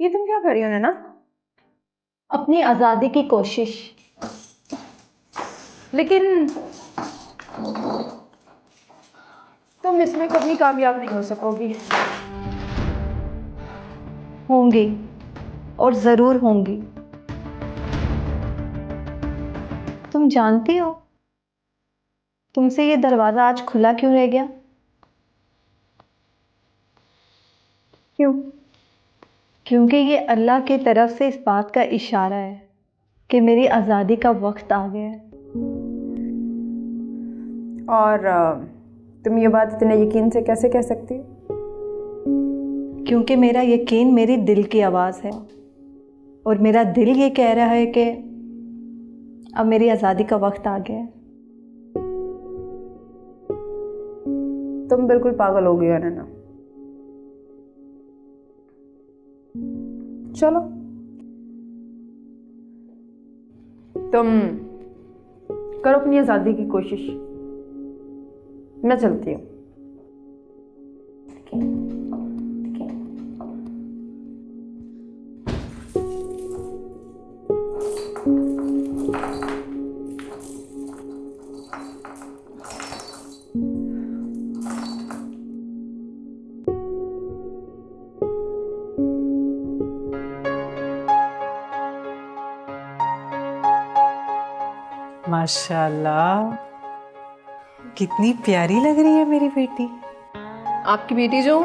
ये तुम क्या कर रही हो नैना? अपनी आज़ादी की कोशिश। लेकिन तुम इसमें कभी कामयाब नहीं हो सकोगी। होंगी, और ज़रूर होंगी। तुम जानती हो तुमसे ये दरवाज़ा आज खुला क्यों रह गया? क्यों? क्योंकि ये अल्लाह की तरफ से इस बात का इशारा है कि मेरी आज़ादी का वक्त आ गया है। और तुम ये बात इतने यकीन से कैसे कह सकती हो? क्योंकि मेरा यकीन मेरी दिल की आवाज़ है, और मेरा दिल ये कह रहा है कि अब मेरी आज़ादी का वक्त आ गया है। तुम बिल्कुल पागल हो गई हो नैना। चलो, तुम करो अपनी आज़ादी की कोशिश, मैं चलती हूँ। माशाल्लाह, कितनी प्यारी लग रही है मेरी बेटी। आपकी बेटी जो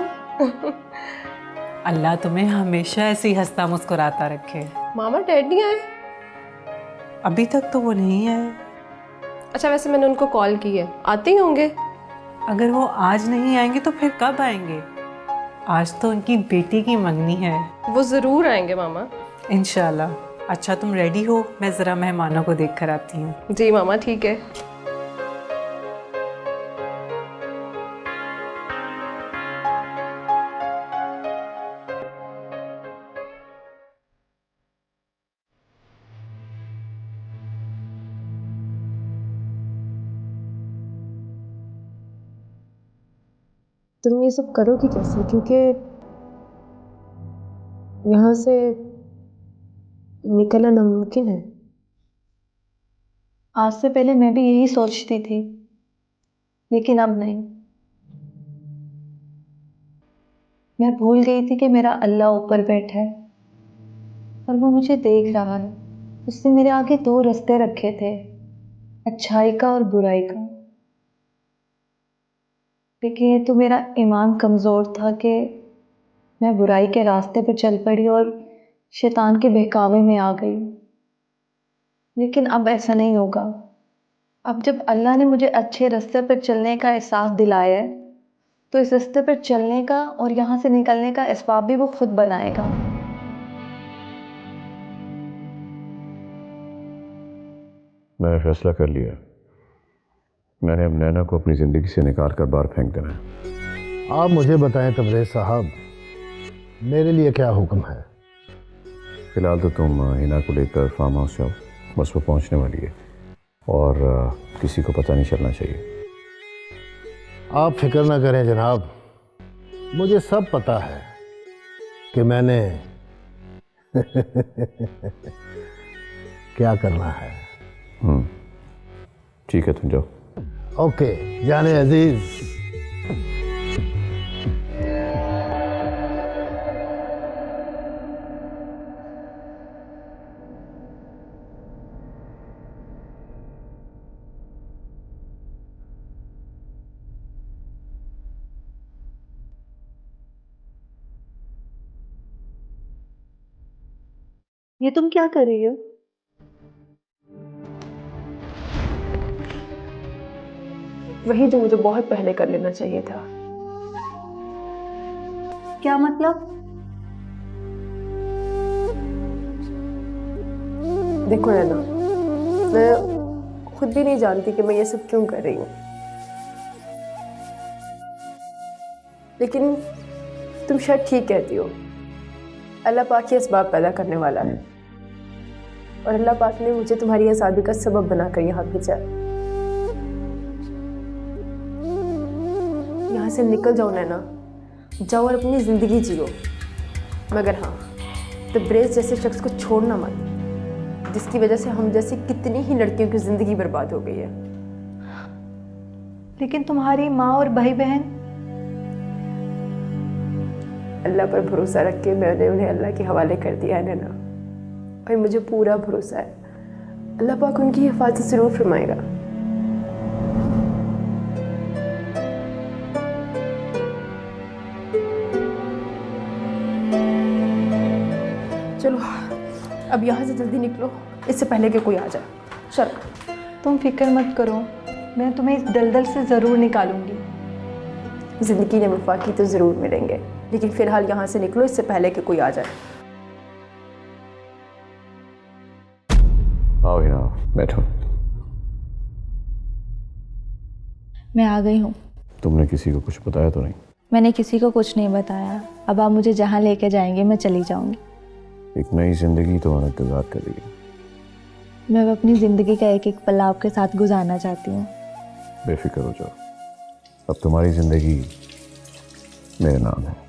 अल्लाह तुम्हें हमेशा ऐसे ही हंसता मुस्कुराता रखे। मामा डैड नहीं आए? अभी तक तो वो नहीं आए। अच्छा, वैसे मैंने उनको कॉल की है, आते ही होंगे। अगर वो आज नहीं आएंगे तो फिर कब आएंगे? आज तो उनकी बेटी की मंगनी है। वो ज़रूर आएंगे मामा। इंशाल्लाह। अच्छा, तुम रेडी हो, मैं ज़रा मेहमानों को देख कर आती हूँ। जी मामा, ठीक है। तुम ये सब करोगी कैसे? क्योंकि यहाँ से निकलना नामुमकिन है। आज से पहले मैं भी यही सोचती थी, लेकिन अब नहीं। मैं भूल गई थी कि मेरा अल्लाह ऊपर बैठा है और वो मुझे देख रहा है। उसने मेरे आगे दो रास्ते रखे थे, अच्छाई का और बुराई का। लेकिन ये तो मेरा ईमान कमज़ोर था कि मैं बुराई के रास्ते पर चल पड़ी और शैतान के बहकावे में आ गई। लेकिन अब ऐसा नहीं होगा। अब जब अल्लाह ने मुझे अच्छे रास्ते पर चलने का एहसास दिलाया है, तो इस रास्ते पर चलने का और यहाँ से निकलने का असबाब भी वो खुद बनाएगा। मैंने फैसला कर लिया। मैंने अब नैना को अपनी ज़िंदगी से निकाल कर बाहर फेंक देना है। आप मुझे बताएं तबरेज़ साहब, मेरे लिए क्या हुक्म है? फिलहाल तो तुम हिना को लेकर फार्म हाउस जाओ, बस वो पहुंचने वाली है और किसी को पता नहीं चलना चाहिए। आप फिक्र ना करें जनाब, मुझे सब पता है कि मैंने क्या करना है। ठीक है, तुम जाओ। ओके जाने अजीज। ये तुम क्या कर रही हो? वही जो मुझे बहुत पहले कर लेना चाहिए था। क्या मतलब? देखो नैना, मैं खुद भी नहीं जानती कि मैं ये सब क्यों कर रही हूँ, लेकिन तुम शायद ठीक कहती हो। अल्लाह पाक ही असबाब पैदा करने वाला है, और अल्लाह पाक ने मुझे तुम्हारी आज़ादी का सबब बनाकर यहाँ भेजा। यहाँ से निकल जाओ नैना, जाओ और अपनी ज़िंदगी जियो। मगर हाँ, तब्रेज़ जैसे शख्स को छोड़ना मत, जिसकी वजह से हम जैसी कितनी ही लड़कियों की ज़िंदगी बर्बाद हो गई है। लेकिन तुम्हारी माँ और भाई बहन? अल्लाह पर भरोसा रख के मैंने उन्हें अल्लाह के हवाले कर दिया है नैना, और मुझे पूरा भरोसा है अल्लाह पाक उनकी हिफाजत ज़रूर फरमाएगा। चलो अब यहाँ से जल्दी निकलो, इससे पहले कि कोई आ जाए। चलो। तुम फिक्र मत करो, मैं तुम्हें इस दलदल से ज़रूर निकालूंगी। ज़िंदगी ने वफाकी तो ज़रूर मिलेंगे, लेकिन फ़िलहाल यहाँ से निकलो, इससे पहले कि कोई आ जाए। आओ हिना, बैठो। मैं आ गई हूँ। तुमने किसी को कुछ बताया तो नहीं? मैंने किसी को कुछ नहीं बताया। अब आप मुझे जहाँ लेके जाएंगे मैं चली जाऊँगी। एक नई जिंदगी तो इंतजार कर रही है। मैं अपनी ज़िंदगी का एक एक पल आपके साथ गुजारना चाहती हूँ। बेफिक्र हो जाओ, अब तुम्हारी जिंदगी मेरे नाम है।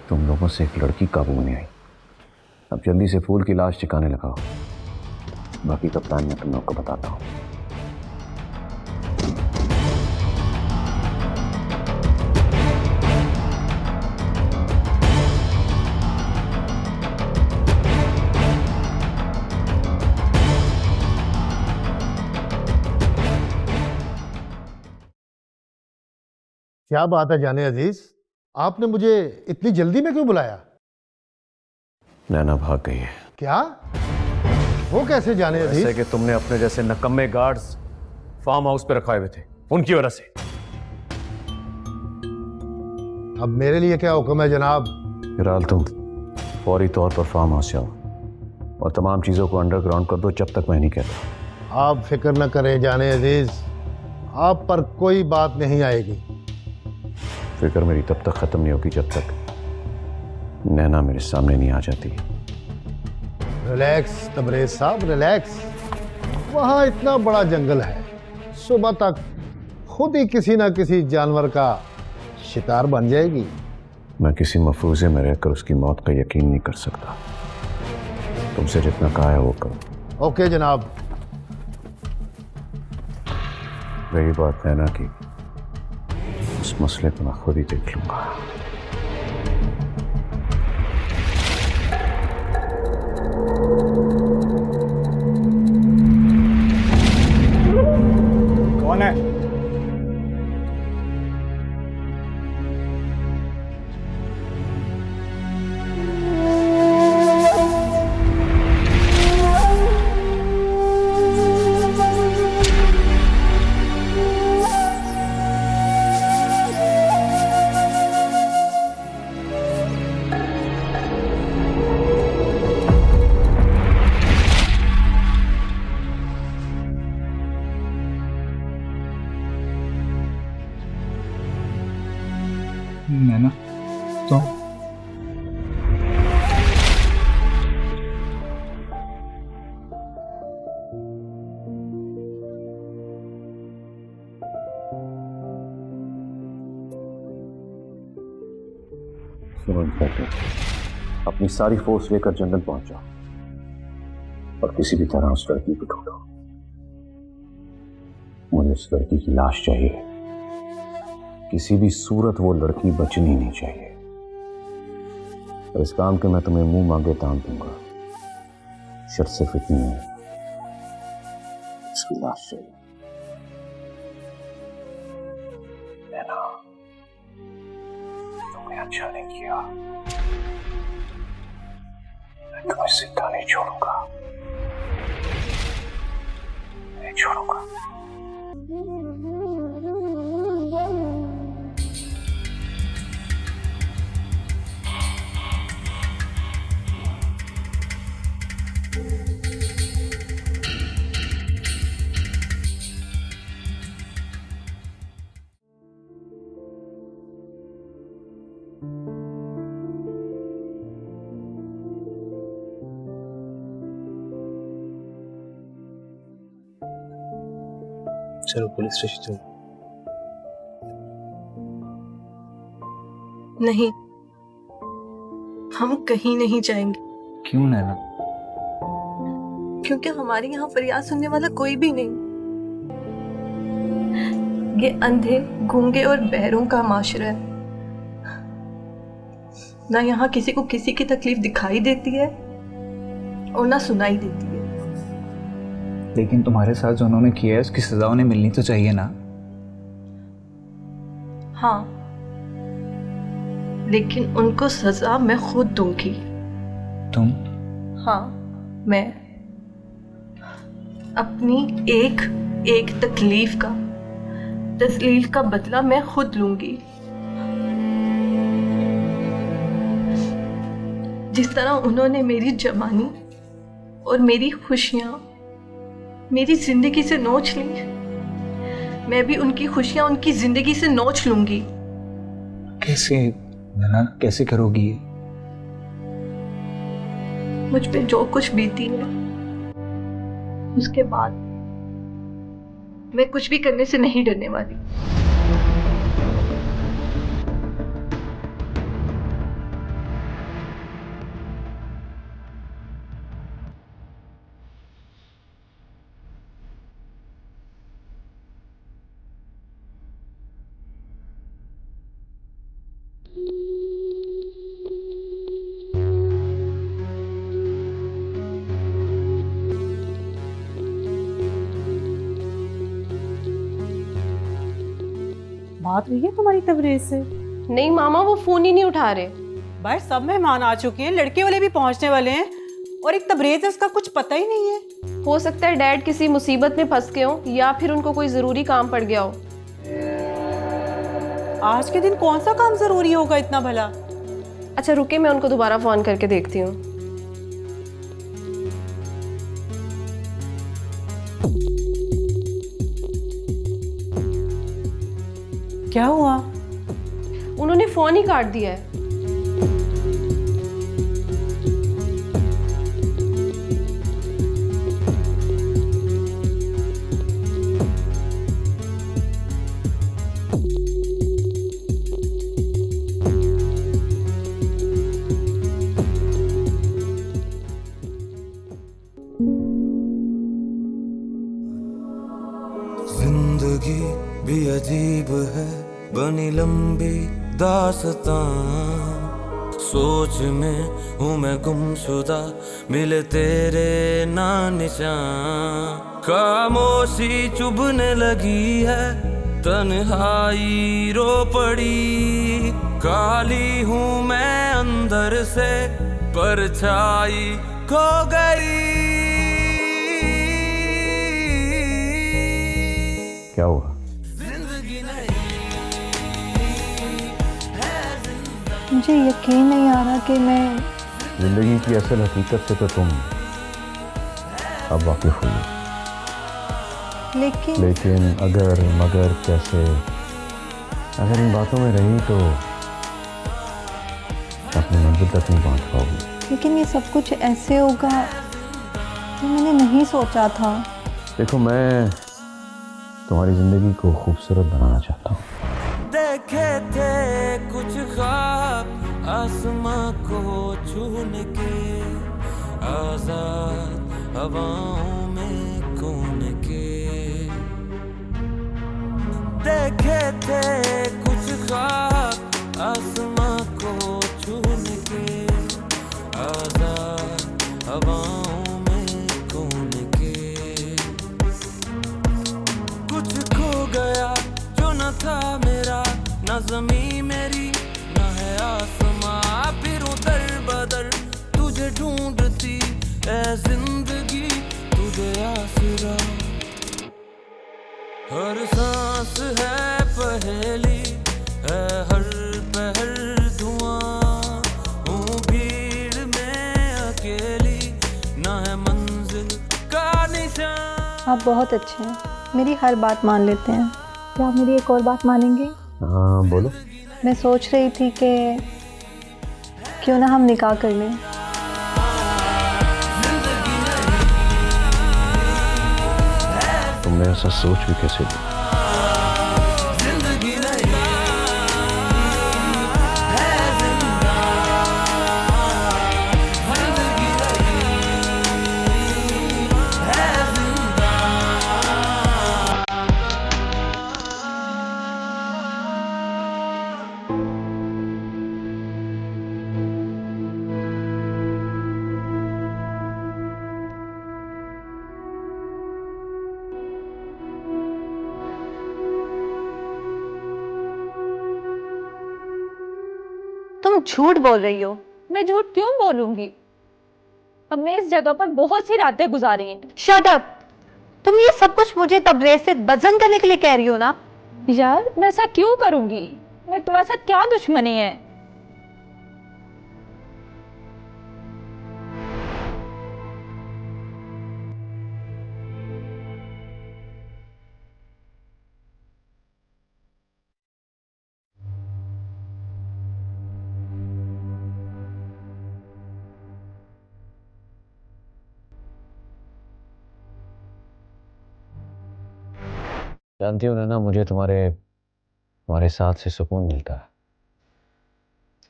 तुम लोगों से एक लड़की काबू में आई, अब जल्दी से फूल की लाश ठिकाने लगाओ, बाकी का प्लान मैं तुम लोग को बताता हूँ। क्या बात है जाने अजीज, आपने मुझे इतनी जल्दी में क्यों बुलाया? नैना भाग गई है। क्या? वो कैसे जाने अजीज? जैसे कि तुमने अपने जैसे नकम्मे गार्ड्स फार्म हाउस पे रखाए हुए थे, उनकी वजह से। अब मेरे लिए क्या हुक्म है जनाब? फिलहाल तुम फौरी तौर पर फार्म हाउस जाओ और तमाम चीज़ों को अंडरग्राउंड कर दो जब तक मैं नहीं कहता। आप फिक्र न करें जाने अजीज, आप पर कोई बात नहीं आएगी। फिक्र मेरी तब तक ख़त्म नहीं होगी जब तक नैना मेरे सामने नहीं आ जाती। रिलैक्स तबरेज साहब, रिलैक्स। वहाँ इतना बड़ा जंगल है, सुबह तक खुद ही किसी ना किसी जानवर का शिकार बन जाएगी। मैं किसी मफरूज़े में रहकर उसकी मौत का यकीन नहीं कर सकता। तुमसे जितना कहा है वो करो। ओके जनाब। रही बात नैना की, उस मसले को मैं खुद ही देख लूंगा। कौन है? सुनो इंस्पेक्टर, अपनी सारी फोर्स लेकर जंगल पहुंच जाओ और किसी भी तरह उस लड़की को ढूंढो। मुझे उस लड़की की लाश चाहिए, किसी भी सूरत वो लड़की बचनी नहीं चाहिए। और इस काम के मैं तुम्हें मुंह मांगे दाम दूंगा, शर्त सिर्फ इतनी है, उसकी लाश चाहिए। नैना, तुमने अच्छा नहीं किया, मैं तुम्हें जिंदा नहीं छोड़ूंगा, नहीं छोड़ूंगा। चलो पुलिस स्टेशन चलो। नहीं, हम कहीं नहीं जाएंगे। क्यों नैना? क्योंकि हमारे यहाँ फरियाद सुनने वाला कोई भी नहीं। ये अंधे, गूंगे और बहरों का माशरा है। ना यहाँ किसी को किसी की तकलीफ दिखाई देती है और ना सुनाई देती है। लेकिन तुम्हारे साथ जो उन्होंने किया है उसकी सजा उन्हें मिलनी तो चाहिए ना। हाँ, लेकिन उनको सजा मैं खुद दूंगी। तुम? हाँ, मैं अपनी एक एक तकलीफ का, तस्लील का बदला मैं खुद लूंगी। जिस तरह उन्होंने मेरी जवानी और मेरी खुशियां मेरी जिंदगी से नोच ली, मैं भी उनकी खुशियां उनकी जिंदगी से नोच लूंगी। कैसे नैना, कैसे करोगी? मुझ पे जो कुछ बीती है उसके बाद मैं कुछ भी करने से नहीं डरने वाली। बात हुई है तुम्हारी तबरेज से? नहीं मामा, वो फोन ही नहीं उठा रहे। भाई सब मेहमान आ चुके हैं, लड़के वाले भी पहुंचने वाले हैं और एक तबरेज है, उसका कुछ पता ही नहीं है। हो सकता है डैड किसी मुसीबत में फंस गए हो या फिर उनको कोई जरूरी काम पड़ गया हो। आज के दिन कौन सा काम जरूरी होगा इतना भला? अच्छा रुके, मैं उनको दोबारा फोन करके देखती हूँ। क्या हुआ? उन्होंने फोन ही काट दिया है। जिंदगी भी अजीब है, बनी लंबी दास्तां। सोच में हूँ मैं गुमशुदा, मिले तेरे ना निशान। खामोशी चुभने लगी है, तन्हाई रो पड़ी। काली हूँ मैं अंदर से, परछाई खो गई। क्या हुआ? मुझे यकीन नहीं आ रहा कि मैं जिंदगी की असल हकीकत से तो तुम अब वाकिफ हुई, लेकिन अगर मगर कैसे, अगर इन बातों में रही तो अपनी मंजिल तक नहीं पहुंच पाओगी। लेकिन ये सब कुछ ऐसे होगा जो मैंने नहीं सोचा था। देखो, मैं तुम्हारी जिंदगी को खूबसूरत बनाना चाहता हूँ। देखे थे कुछ ख्वाब आसमां को छूने के, आजाद हवाओं में कौन के देखे थे कुछ ख्वाब आसमां को छूने के, आजाद हवाओं में कौन के कुछ खो गया जो न था मेरा, न ज़मीं मेरी न है आसमां, फिरूं दर बदर तुझे ढूंढती ऐ जिंदगी तुझे आसरा। हर सांस है पहेली है हर पहर धुआं, हूँ भीड़ में अकेली न है मंजिल का निशान। आप बहुत अच्छे हैं, मेरी हर बात मान लेते हैं। क्या आप मेरी एक और बात मानेंगे? हाँ बोलो। मैं सोच रही थी कि क्यों ना हम निकाह कर लें। तुमने ऐसा सोच भी कैसे लिया? तुम झूठ बोल रही हो। मैं झूठ क्यों बोलूंगी? हमने इस जगह पर बहुत सी रातें गुजारी हैं। Shut up! तुम ये सब कुछ मुझे तबरेज से बदजन करने के लिए कह रही हो ना? यार मैं ऐसा क्यों करूंगी? मैं तुम्हारे साथ क्या दुश्मनी है? जानती हो ना, मुझे तुम्हारे साथ से सुकून मिलता है।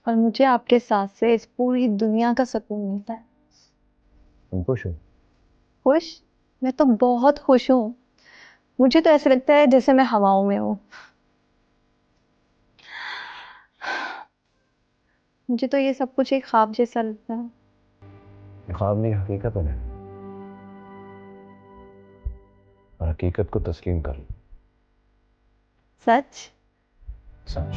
और मुझे आपके साथ से इस पूरी दुनिया का सुकून मिलता है। तुम खुश हो? खुश? मैं तो बहुत खुश हूँ। मुझे तो ऐसे लगता है जैसे मैं हवाओं में हूँ। मुझे तो ये सब कुछ एक ख्वाब जैसा लगता है। ये ख्वाब नहीं, हकीकत है। और हकीकत को तस्लीम कर लो। सच? सच।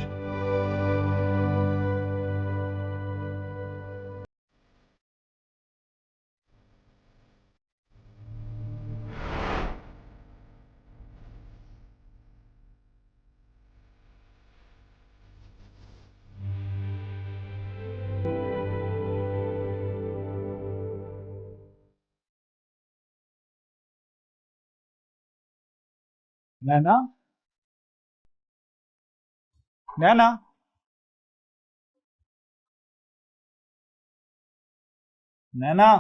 नैना, नैना, नैना,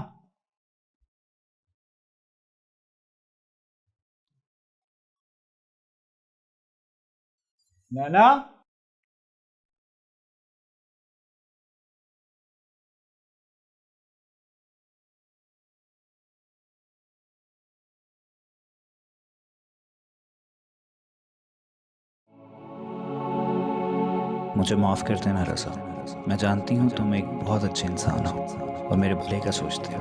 नैना। मुझे माफ़ कर देना रज़ा। मैं जानती हूँ तुम एक बहुत अच्छे इंसान हो और मेरे भले का सोचते हो।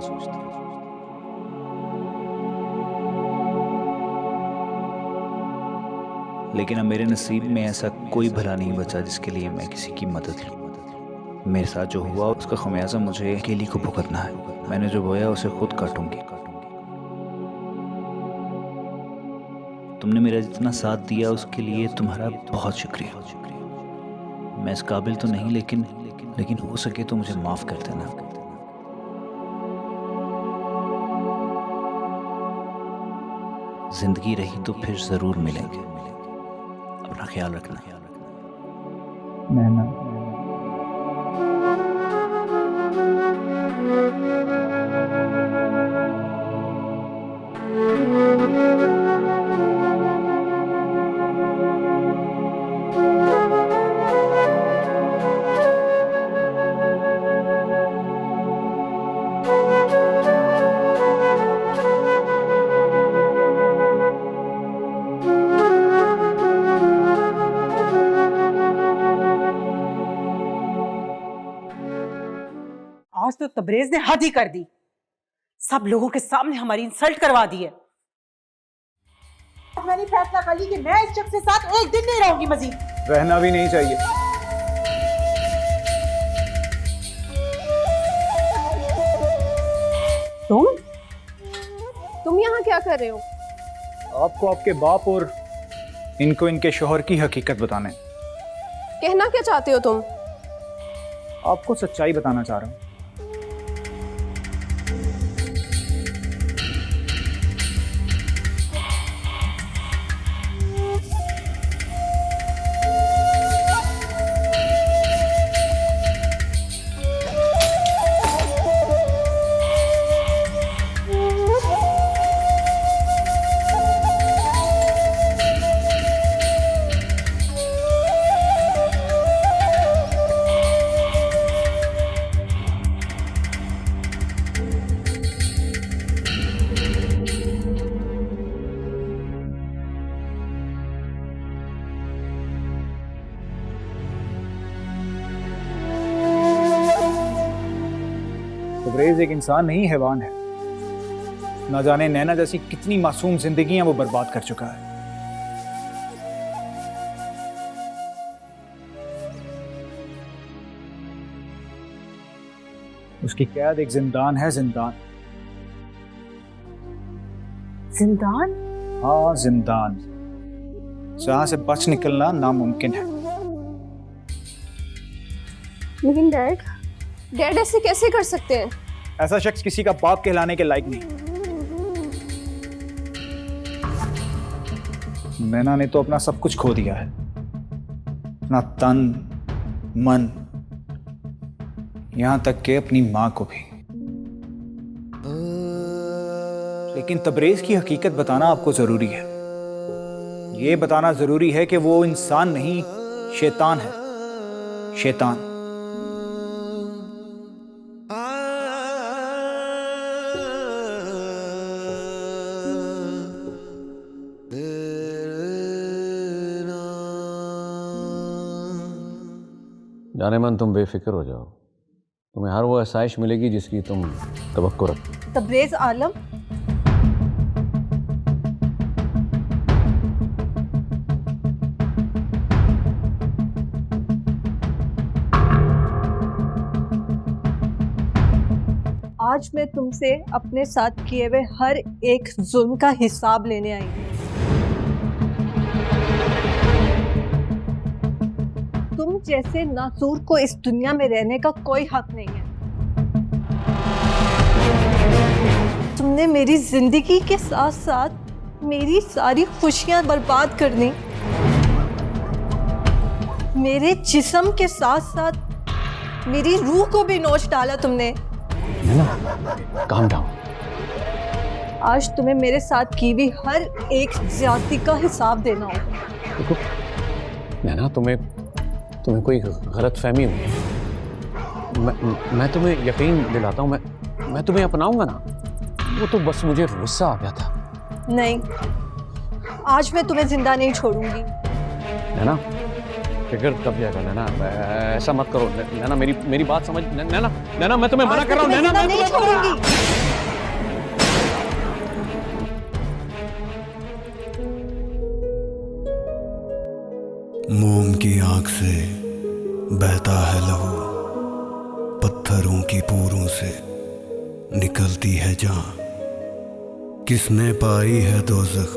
लेकिन अब मेरे नसीब में ऐसा कोई भला नहीं बचा जिसके लिए मैं किसी की मदद लूँ। मेरे साथ जो हुआ उसका खमियाजा मुझे अकेली को भुगतना है। मैंने जो बोया उसे खुद काटूंगी। तुमने मेरा जितना साथ दिया उसके लिए तुम्हारा बहुत शुक्रिया। मैं इस काबिल तो नहीं, लेकिन हो सके तो मुझे माफ कर देना। जिंदगी रही तो फिर जरूर मिलेंगे। अपना ख्याल रखना। नैना। तो तबरेज ने हद ही कर दी। सब लोगों के सामने हमारी इंसल्ट करवा दी है। मैंने फैसला कर ली कि मैं इस शख्स के साथ एक दिन नहीं रहूंगी मजीद। रहना भी नहीं चाहिए। तुम यहाँ क्या कर रहे हो? आपको आपके बाप और इनको इनके शोहर की हकीकत बताने। कहना क्या चाहते हो तुम? आपको सच्चाई बताना चाह रहा हूँ। तबरेज एक इंसान नहीं, हैवान है। ना जाने नैना जैसी कितनी मासूम जिंदगियां वो बर्बाद कर चुका है। उसकी कैद एक जिंदान है, जिंदान। जिंदान? हाँ, जिंदान, जहां से बच निकलना नामुमकिन है। लेकिन डैड ऐसे कैसे कर सकते हैं? ऐसा शख्स किसी का बाप कहलाने के लायक नहीं। नैना ने तो अपना सब कुछ खो दिया है, अपना तन मन, यहां तक कि अपनी मां को भी। लेकिन तबरेज की हकीकत बताना आपको जरूरी है। ये बताना जरूरी है कि वो इंसान नहीं, शैतान है, शैतान। जाने मन तुम बेफिक्र हो जाओ, तुम्हें हर वो आसाइश मिलेगी जिसकी तुम तवक्को रखो। तबरेज आलम, आज मैं तुमसे अपने साथ किए हुए हर एक जुल्म का हिसाब लेने आई हूँ। तुम जैसे नासूर को इस दुनिया में रहने का कोई हक नहीं है। तुमने मेरी जिंदगी के साथ साथ मेरी सारी खुशियां बर्बाद कर दी। मेरे जिस्म के साथ साथ मेरी रूह को भी नोच डाला तुमने। Calm down. आज तुम्हें मेरे साथ की भी हर एक ज्यादती का हिसाब देना होगा। देखो नैना, तुम्हें कोई गलत फहमी हुई। मैं तुम्हें यकीन दिलाता हूँ, मैं तुम्हें अपनाऊंगा ना। वो तो बस मुझे गुस्सा आ गया था। नहीं, आज मैं तुम्हें जिंदा नहीं छोड़ूंगी। नैना, फिक्र कब जाएगा नैना? ऐसा मत करो नैना, मेरी बात समझ। नैना, मैं तुम्हें मना कर रहा हूँ। नैना, मैं नहीं छोड़ूंगी। मोम की आंख से बहता है लहू, पत्थरों की पूरों से निकलती है जान। किसने पाई है दोज़ख,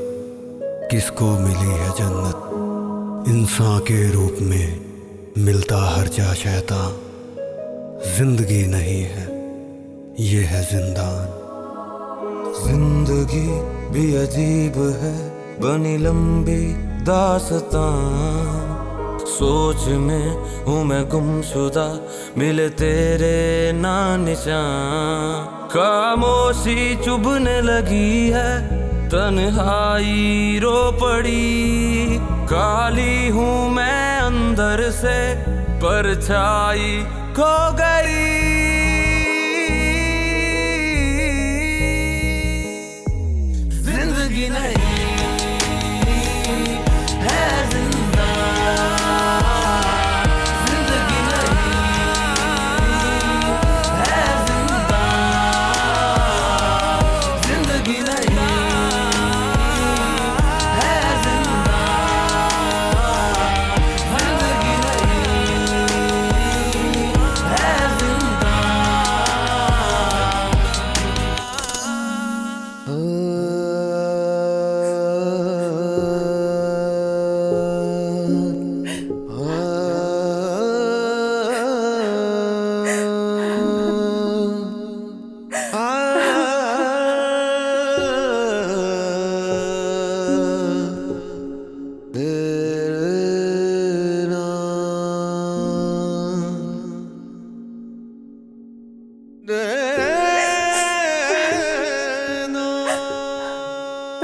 किसको मिली है जन्नत। इंसान के रूप में मिलता हर जा शैतान। जिंदगी नहीं है, ये है जिंदान। जिंदगी भी अजीब है, बनी लंबी दास्तां। सोच में हूँ मैं गुमशुदा, मिले तेरे ना निशान। खामोशी चुभने लगी है, तन्हाई रो पड़ी। काली हूँ मैं अंदर से, परछाई खो गई। जिंदगी नहीं है जिंदा, जिंदगी नहीं है जिंदा।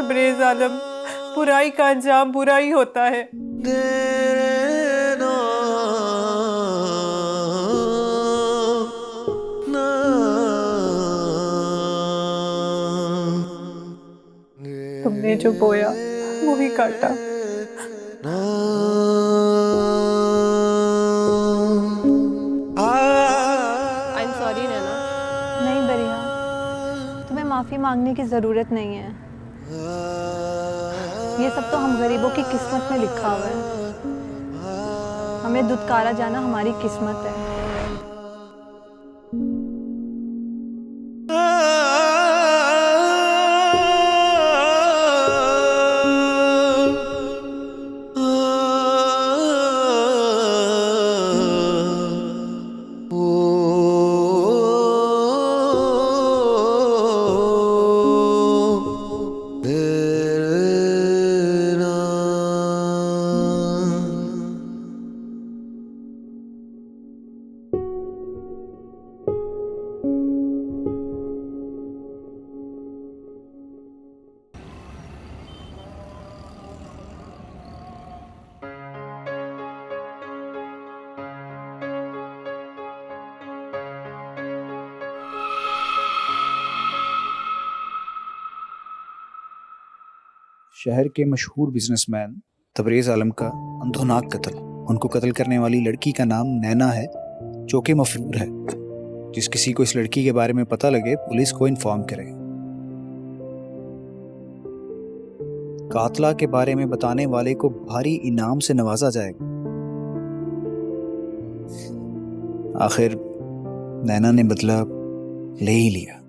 तबरेज़ आलम, बुराई का अंजाम बुराई होता है। तुमने जो बोया वो ही काटा। आई एम सॉरी नैना। नहीं दरिया, तुम्हें माफ़ी मांगने की ज़रूरत नहीं है। ये सब तो हम गरीबों की किस्मत में लिखा हुआ है। हमें दुत्कारा जाना हमारी किस्मत है। शहर के मशहूर बिजनेसमैन तबरेज़ आलम का अंधोनाक कत्ल। उनको कत्ल करने वाली लड़की का नाम नैना है, जो कि मफरूर है। जिस किसी को इस लड़की के बारे में पता लगे पुलिस को इन्फॉर्म करे। कातला के बारे में बताने वाले को भारी इनाम से नवाजा जाएगा। आखिर नैना ने बदला ले ही लिया।